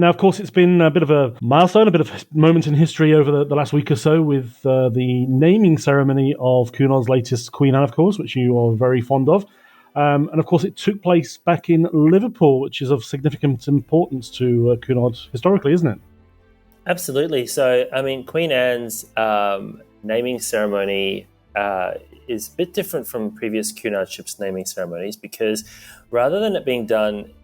Now, of course, it's been a bit of a milestone, a bit of a moment in history over the last week or so with the naming ceremony of Cunard's latest Queen Anne, of course, which you are very fond of. And of course, it took place back in Liverpool, which is of significant importance to Cunard historically, isn't it? Absolutely. So, I mean, Queen Anne's naming ceremony is a bit different from previous Cunard ships' naming ceremonies because rather than it being done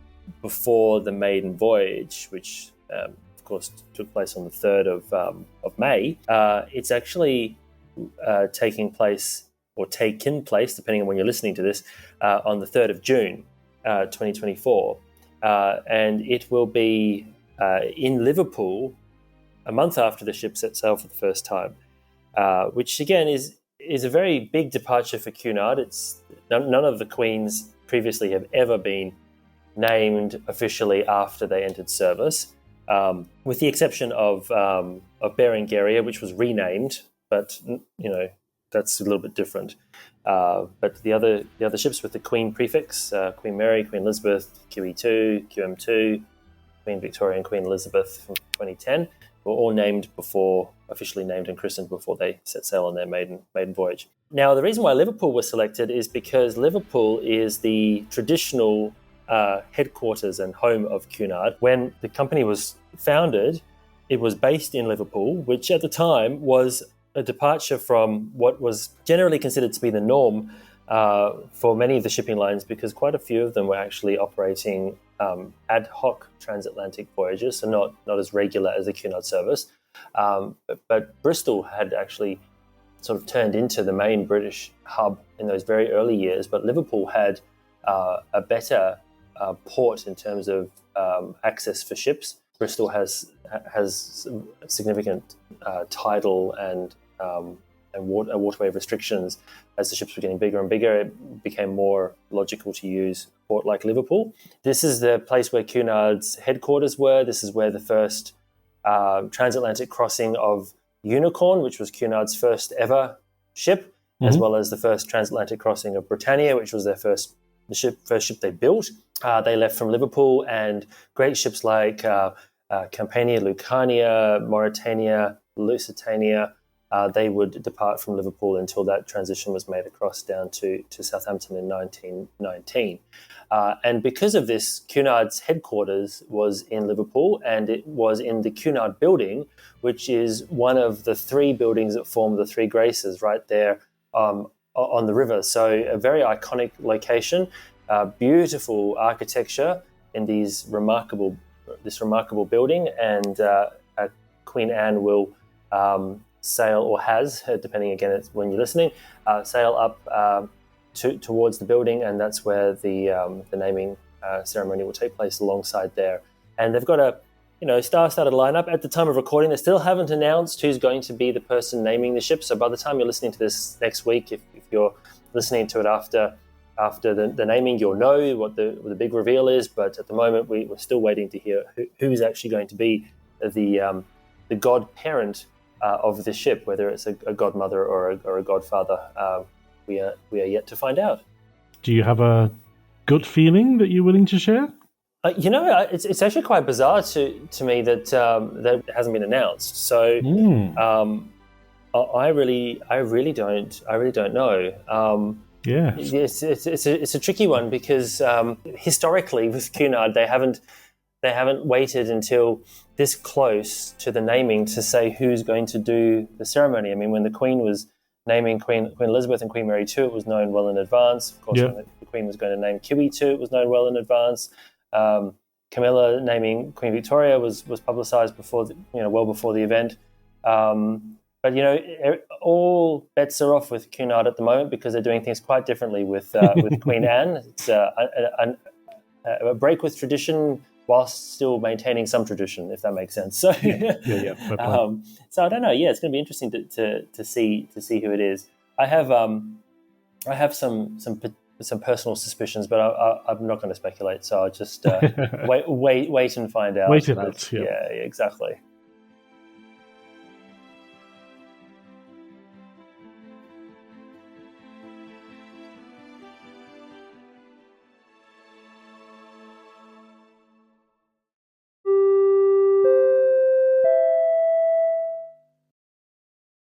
before the maiden voyage, which of course took place on the 3rd of May, it's actually taken place, depending on when you're listening to this, on the 3rd of June, 2024. And it will be in Liverpool a month after the ship set sail for the first time, which again is a very big departure for Cunard. It's none of the queens previously have ever been named officially after they entered service, with the exception of Berengaria, which was renamed, but that's a little bit different. But the other ships with the Queen prefix, Queen Mary, Queen Elizabeth, QE2, QM2, Queen Victoria, and Queen Elizabeth from 2010 were all officially named and christened before they set sail on their maiden voyage. Now, the reason why Liverpool was selected is because Liverpool is the traditional headquarters and home of Cunard. When the company was founded, it was based in Liverpool, which at the time was a departure from what was generally considered to be the norm for many of the shipping lines, because quite a few of them were actually operating ad hoc transatlantic voyages, so not as regular as the Cunard service. But Bristol had actually sort of turned into the main British hub in those very early years, but Liverpool had a better port in terms of access for ships. Bristol has significant tidal and waterway restrictions. As the ships were getting bigger and bigger, it became more logical to use a port like Liverpool. This is the place where Cunard's headquarters were. This is where the first transatlantic crossing of Unicorn, which was Cunard's first ever ship, as well as the first transatlantic crossing of Britannia, which was their first ship they built. They left from Liverpool, and great ships like Campania, Lucania, Mauretania, Lusitania, they would depart from Liverpool until that transition was made across down to Southampton in 1919. And because of this, Cunard's headquarters was in Liverpool, and it was in the Cunard building, which is one of the three buildings that form the Three Graces right there on the river. So a very iconic location, beautiful architecture in this remarkable building, and Queen Anne will sail, or has, depending again it's when you're listening, sail up towards the building, and that's where the naming ceremony will take place alongside there. And they've got a star-studded lineup. At the time of recording, they still haven't announced who's going to be the person naming the ship. So by the time you're listening to this next week, if you're listening to it after the naming, you'll know what the big reveal is. But at the moment, we're still waiting to hear who's actually going to be the godparent of the ship, whether it's a godmother or a godfather. We are yet to find out. Do you have a gut feeling that you're willing to share? It's actually quite bizarre to me that it hasn't been announced. So I really don't know. It's a tricky one because historically with Cunard they haven't waited until this close to the naming to say who's going to do the ceremony. I mean, when the Queen was naming Queen Elizabeth and Queen Mary II, it was known well in advance. Of course, when the Queen was going to name QE2, it was known well in advance. Camilla naming Queen Victoria was publicised well before the event. But all bets are off with Cunard at the moment because they're doing things quite differently with Queen Anne. It's a break with tradition whilst still maintaining some tradition, if that makes sense. So, so I don't know. Yeah, it's going to be interesting to see who it is. I have some personal suspicions, but I'm not going to speculate. So I'll just wait and find out. Wait it out. Yeah, exactly.